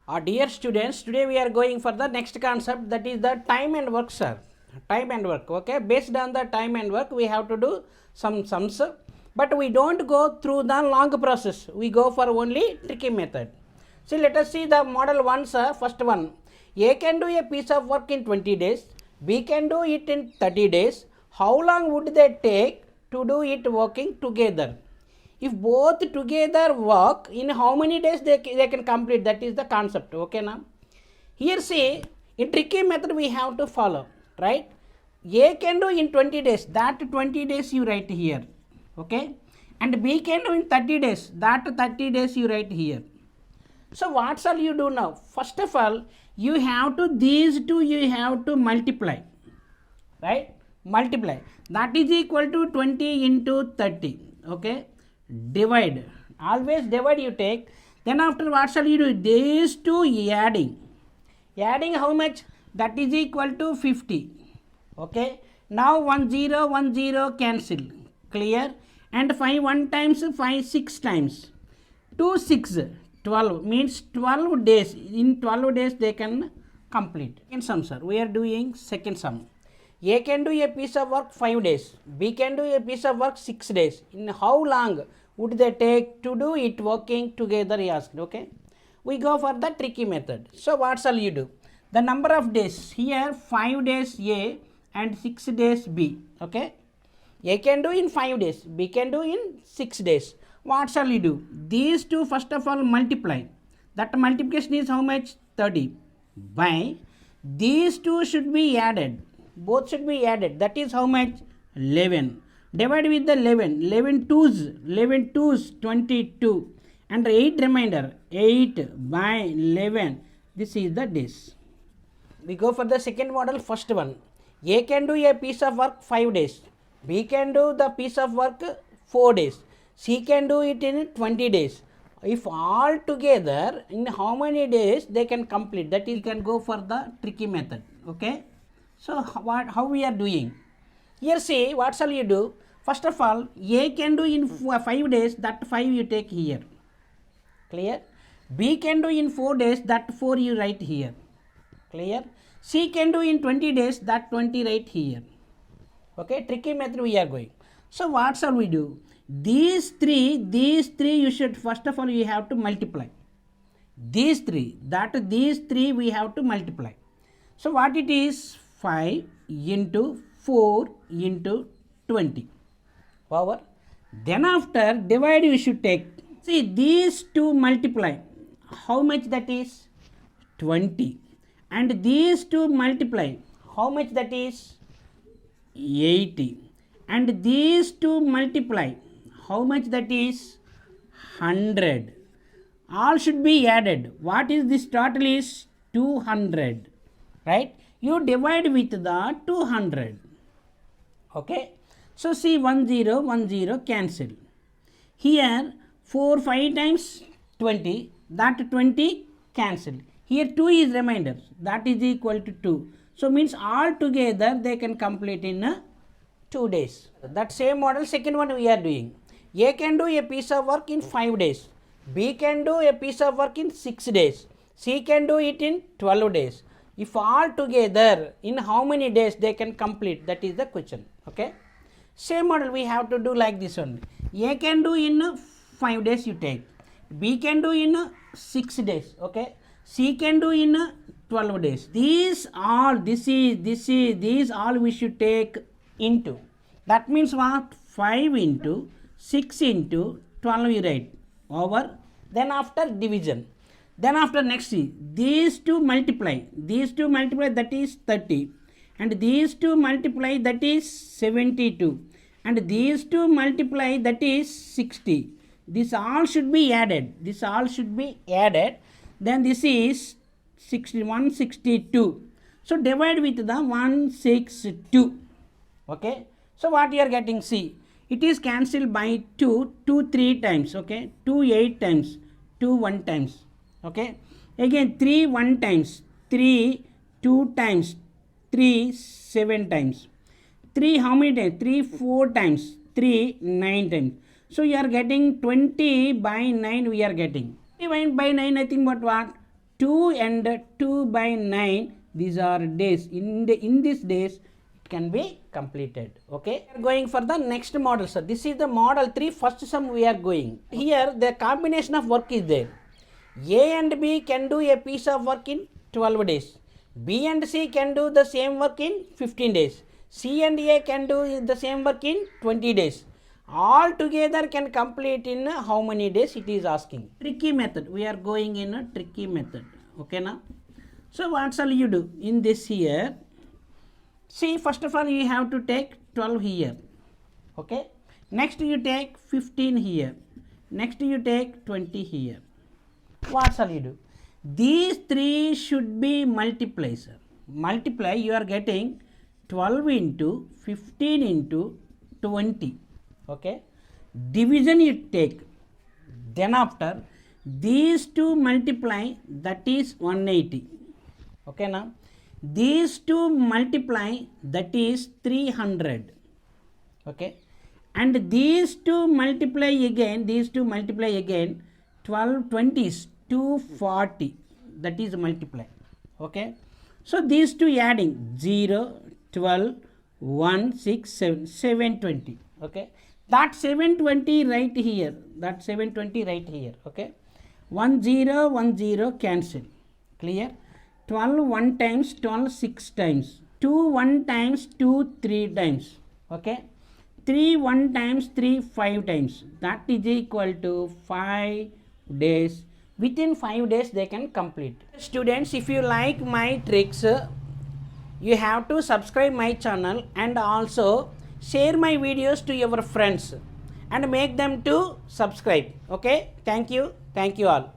Dear students, today we are going for the next concept, that is the time and work, sir. Time and work, okay. Based on the time and work, we have to do some sums, but we don't go through the long process. We go for only tricky method. So let us see the model 1, sir. First one, A can do a piece of work in 20 days, B can do it in 30 days. How long would they take to do it working together? If both together work, in how many days they can complete, that is the concept, okay now. Here see, in tricky method we have to follow, right? A can do in 20 days, that 20 days you write here, okay, and B can do in 30 days, that 30 days you write here. So what shall you do now? First of all, you have to, these two you have to multiply, right? Multiply, that is equal to 20 into 30, okay. Divide, always divide you take. Then after what shall you do? These two adding how much? That is equal to 50, okay. Now 1 0 1 0 cancel, clear, and 5 1 times, 5 6 times, 2 6 12, means 12 days. In 12 days they can complete. Second sum, sir, we are doing second sum. A can do a piece of work 5 days, B can do a piece of work 6 days. In how long would they take to do it working together, he asked, okay. We go for the tricky method. So what shall you do? The number of days, here 5 days A and 6 days B, okay. A can do in 5 days, B can do in 6 days. What shall you do? These two first of all multiply. That multiplication is how much? 30 by, these two should be added, both should be added, that is how much? 11. Divide with the 11, 11 twos 22, and 8 remainder, 8 by 11, this is the days. We go for the second model. First one, A can do a piece of work 5 days, B can do the piece of work 4 days, C can do it in 20 days. If all together, in how many days they can complete, that is, can go for the tricky method, okay. So how we are doing? Here see, what shall you do? First of all, A can do in 5 days, that 5 you take here, clear. B can do in 4 days, that 4 you write here, clear. C can do in 20 days, that 20 write here, okay. Tricky method we are going. So what shall we do? These three you should, first of all you have to multiply. These three we have to multiply. So what it is? 5 into 4 into 20 over. Then after divide you should take. See, these two multiply, how much that is? 20. And these two multiply, how much that is? 80. And these two multiply, how much that is? 100. All should be added. What is this total is? 200, right? You divide with the 200, okay. So see, 1 0 cancel. Here 4 5 times 20, that 20 cancel. Here 2 is remainder, that is equal to 2. So means all together they can complete in 2 days. That same model, second one we are doing. A can do a piece of work in 5 days, B can do a piece of work in 6 days, C can do it in 12 days. If all together, in how many days they can complete, that is the question, okay. Same model we have to do like this one. A can do in 5 days you take, B can do in 6 days, okay. C can do in 12 days. These all, this is, these all we should take into. That means what? 5 into 6 into 12 you write over. Then after division. Then after next see, these two multiply, that is 30, and these two multiply, that is 72, and these two multiply, that is 60. This all should be added, then this is 162. So divide with the 162, okay. So what you are getting? See, it is cancelled by 2 3 times, okay, 2 8 times, 2 1 times, okay. Again 3 1 times, 3 2 times, 3 7 times, 3 how many times? 3 4 times, 3 9 times. So you are getting 20 by 9 we are getting. Divide by 9 nothing but what? 2 and 2 by 9, these are days. In these days it can be completed. Okay, we are going for the next model, sir. This is the model 3, first sum we are going. Here the combination of work is there. A and B can do a piece of work in 12 days. B and C can do the same work in 15 days. C and A can do the same work in 20 days. All together can complete in how many days it is asking. Tricky method. We are going in a tricky method. Okay now. So what shall you do in this here? See, first of all you have to take 12 here. Okay. Next you take 15 here. Next you take 20 here. What shall you do? These three should be multiplied, sir. Multiply, you are getting 12 into 15 into 20. Okay. Division you take. Then after these two multiply, that is 180. Okay now. These two multiply, that is 300. Okay. And these two multiply again, 12 20s 240, that is multiply. Okay, so these two adding 0 12 1 6 7 720. Okay, that 720 right here, okay, 1 0 1 0 cancel, clear. 12 1 times 12 6 times, 2 1 times 2 3 times. Okay, 3 1 times 3 5 times, that is equal to 5 days. Within 5 days they can complete. Students, if you like my tricks, you have to subscribe my channel and also share my videos to your friends and make them to subscribe. Okay, thank you all.